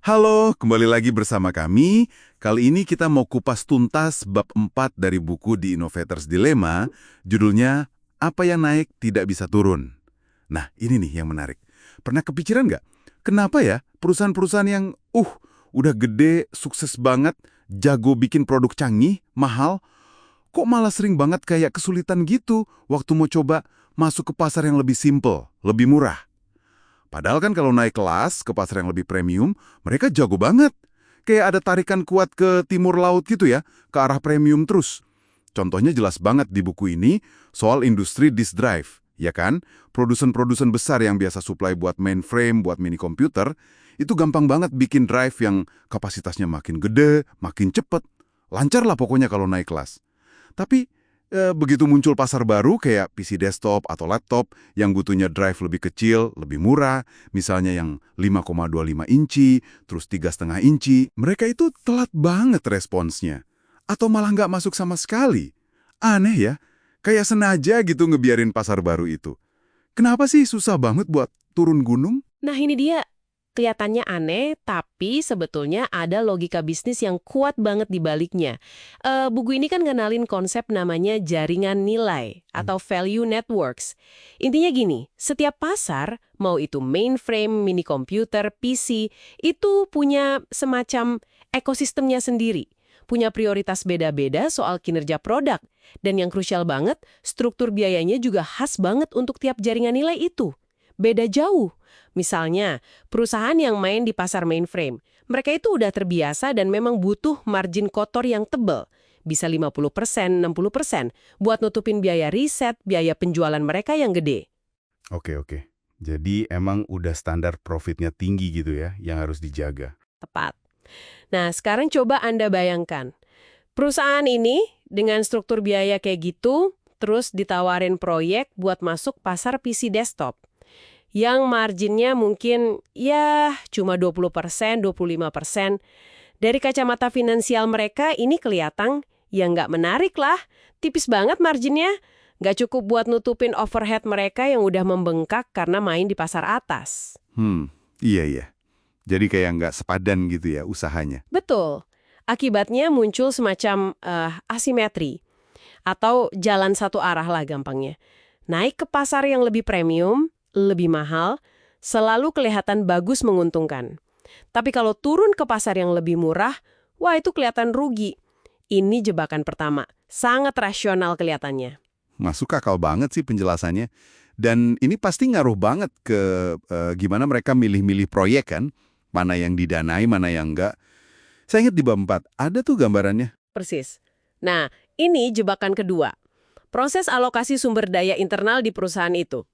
Halo, kembali lagi bersama kami. Kali ini kita mau kupas tuntas bab 4 dari buku The Innovator's Dilemma, judulnya Apa yang naik tidak bisa turun. Nah, ini nih yang menarik. Pernah kepikiran nggak? Kenapa ya perusahaan-perusahaan yang udah gede, sukses banget, jago bikin produk canggih, mahal, kok malah sering banget kayak kesulitan gitu waktu mau coba masuk ke pasar yang lebih simple, lebih murah? Padahal kan kalau naik kelas ke pasar yang lebih premium, mereka jago banget. Kayak ada tarikan kuat ke timur laut gitu ya, ke arah premium terus. Contohnya jelas banget di buku ini soal industri disk drive, ya kan? Produsen-produsen besar yang biasa supply buat mainframe, buat mini komputer, itu gampang banget bikin drive yang kapasitasnya makin gede, makin cepet. Lancar lah pokoknya kalau naik kelas. Tapi begitu muncul pasar baru kayak PC desktop atau laptop yang butuhnya drive lebih kecil, lebih murah, misalnya yang 5,25 inci, terus 3,5 inci, mereka itu telat banget responsnya. Atau malah nggak masuk sama sekali. Aneh ya, kayak sengaja gitu ngebiarin pasar baru itu. Kenapa sih susah banget buat turun gunung? Nah ini dia, kelihatannya aneh, tapi sebetulnya ada logika bisnis yang kuat banget di baliknya. Buku ini kan ngenalin konsep namanya jaringan nilai atau value networks. Intinya gini, setiap pasar, mau itu mainframe, mini komputer, PC, itu punya semacam ekosistemnya sendiri. Punya prioritas beda-beda soal kinerja produk. Dan yang krusial banget, struktur biayanya juga khas banget untuk tiap jaringan nilai itu. Beda jauh. Misalnya, perusahaan yang main di pasar mainframe, mereka itu udah terbiasa dan memang butuh margin kotor yang tebal. Bisa 50%, 60%, buat nutupin biaya riset, biaya penjualan mereka yang gede. Oke. Jadi emang udah standar profitnya tinggi gitu ya, yang harus dijaga. Tepat. Nah, sekarang coba Anda bayangkan. Perusahaan ini dengan struktur biaya kayak gitu, terus ditawarin proyek buat masuk pasar PC desktop. Yang marginnya mungkin ya cuma 20%, 25%. Dari kacamata finansial mereka ini kelihatan ya nggak menarik lah. Tipis banget marginnya. Nggak cukup buat nutupin overhead mereka yang udah membengkak karena main di pasar atas. Iya. Jadi kayak nggak sepadan gitu ya usahanya. Betul. Akibatnya muncul semacam asimetri. Atau jalan satu arah lah gampangnya. Naik ke pasar yang lebih premium, lebih mahal, selalu kelihatan bagus menguntungkan. Tapi kalau turun ke pasar yang lebih murah, wah itu kelihatan rugi. Ini jebakan pertama, sangat rasional kelihatannya. Masuk akal banget sih penjelasannya. Dan ini pasti ngaruh banget ke gimana mereka milih-milih proyek kan. Mana yang didanai, mana yang enggak. Saya ingat di bab 4, ada tuh gambarannya. Persis. Nah, ini jebakan kedua. Proses alokasi sumber daya internal di perusahaan itu.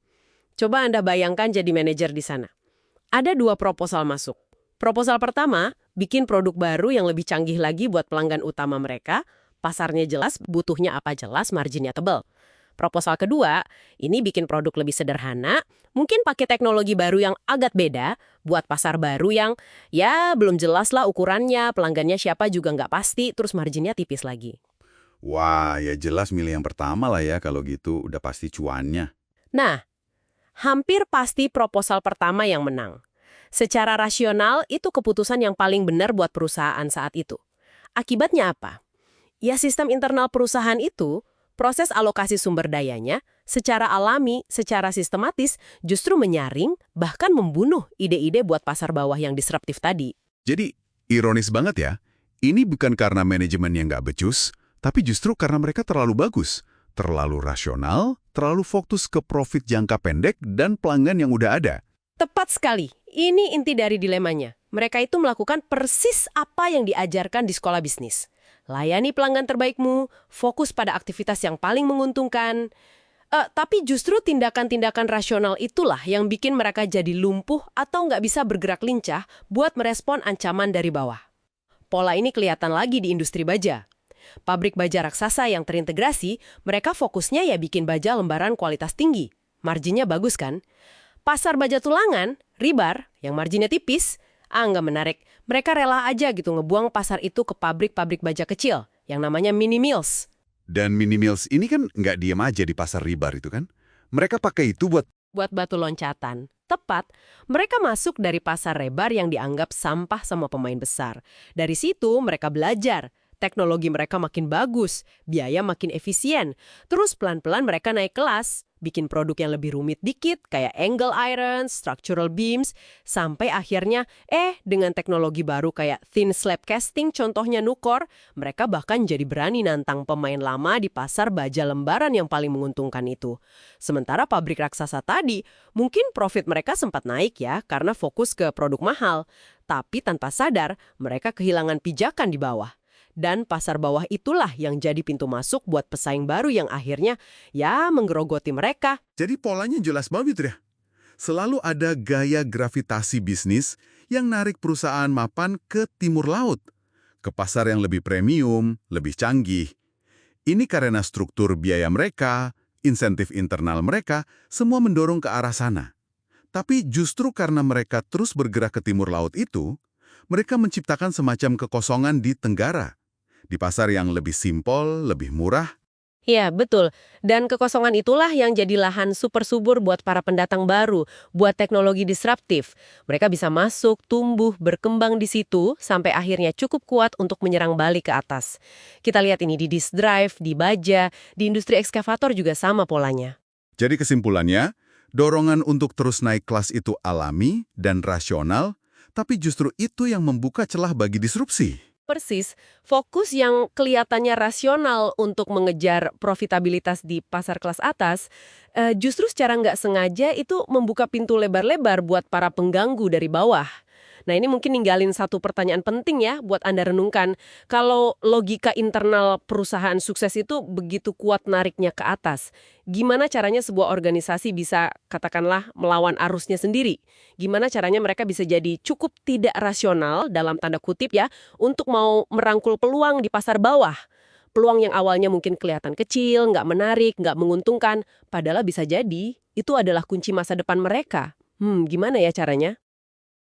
Coba Anda bayangkan jadi manajer di sana. Ada dua proposal masuk. Proposal pertama, bikin produk baru yang lebih canggih lagi buat pelanggan utama mereka, pasarnya jelas, butuhnya apa jelas, marginnya tebal. Proposal kedua, ini bikin produk lebih sederhana, mungkin pakai teknologi baru yang agak beda, buat pasar baru yang, ya belum jelas lah ukurannya, pelanggannya siapa juga nggak pasti, terus marginnya tipis lagi. Wah, ya jelas milih yang pertama lah ya kalau gitu, udah pasti cuannya. Nah, hampir pasti proposal pertama yang menang. Secara rasional, itu keputusan yang paling benar buat perusahaan saat itu. Akibatnya apa? Ya sistem internal perusahaan itu, proses alokasi sumber dayanya, secara alami, secara sistematis, justru menyaring, bahkan membunuh ide-ide buat pasar bawah yang disruptif tadi. Jadi, ironis banget ya, ini bukan karena manajemen yang nggak becus, tapi justru karena mereka terlalu bagus, terlalu rasional, terlalu fokus ke profit jangka pendek dan pelanggan yang udah ada. Tepat sekali. Ini inti dari dilemanya. Mereka itu melakukan persis apa yang diajarkan di sekolah bisnis. Layani pelanggan terbaikmu, fokus pada aktivitas yang paling menguntungkan. Tapi justru tindakan-tindakan rasional itulah yang bikin mereka jadi lumpuh atau nggak bisa bergerak lincah buat merespon ancaman dari bawah. Pola ini kelihatan lagi di industri baja. Pabrik baja raksasa yang terintegrasi, mereka fokusnya ya bikin baja lembaran kualitas tinggi. Marginnya bagus kan? Pasar baja tulangan, rebar, yang marginnya tipis, nggak menarik. Mereka rela aja gitu ngebuang pasar itu ke pabrik-pabrik baja kecil, yang namanya mini mills. Dan mini mills ini kan nggak diem aja di pasar ribar itu kan. Mereka pakai itu buat Buat batu loncatan. Tepat, mereka masuk dari pasar lebar yang dianggap sampah sama pemain besar. Dari situ mereka belajar. Teknologi mereka makin bagus, biaya makin efisien. Terus pelan-pelan mereka naik kelas, bikin produk yang lebih rumit dikit, kayak angle iron, structural beams, sampai akhirnya, dengan teknologi baru kayak thin slab casting, contohnya Nucor, mereka bahkan jadi berani nantang pemain lama di pasar baja lembaran yang paling menguntungkan itu. Sementara pabrik raksasa tadi, mungkin profit mereka sempat naik ya, karena fokus ke produk mahal. Tapi tanpa sadar, mereka kehilangan pijakan di bawah. Dan pasar bawah itulah yang jadi pintu masuk buat pesaing baru yang akhirnya ya menggerogoti mereka. Jadi polanya jelas banget ya. Selalu ada gaya gravitasi bisnis yang narik perusahaan mapan ke timur laut, ke pasar yang lebih premium, lebih canggih. Ini karena struktur biaya mereka, insentif internal mereka, semua mendorong ke arah sana. Tapi justru karena mereka terus bergerak ke timur laut itu, mereka menciptakan semacam kekosongan di Tenggara. Di pasar yang lebih simpel, lebih murah. Ya, betul. Dan kekosongan itulah yang jadi lahan super subur buat para pendatang baru, buat teknologi disruptif. Mereka bisa masuk, tumbuh, berkembang di situ, sampai akhirnya cukup kuat untuk menyerang balik ke atas. Kita lihat ini di disk drive, di baja, di industri ekskavator juga sama polanya. Jadi kesimpulannya, dorongan untuk terus naik kelas itu alami dan rasional, tapi justru itu yang membuka celah bagi disrupsi. Persis, fokus yang kelihatannya rasional untuk mengejar profitabilitas di pasar kelas atas, justru secara nggak sengaja itu membuka pintu lebar-lebar buat para pengganggu dari bawah. Nah ini mungkin ninggalin satu pertanyaan penting ya buat Anda renungkan. Kalau logika internal perusahaan sukses itu begitu kuat nariknya ke atas, gimana caranya sebuah organisasi bisa katakanlah melawan arusnya sendiri? Gimana caranya mereka bisa jadi cukup tidak rasional dalam tanda kutip ya untuk mau merangkul peluang di pasar bawah? Peluang yang awalnya mungkin kelihatan kecil, nggak menarik, nggak menguntungkan, padahal bisa jadi itu adalah kunci masa depan mereka. Gimana ya caranya?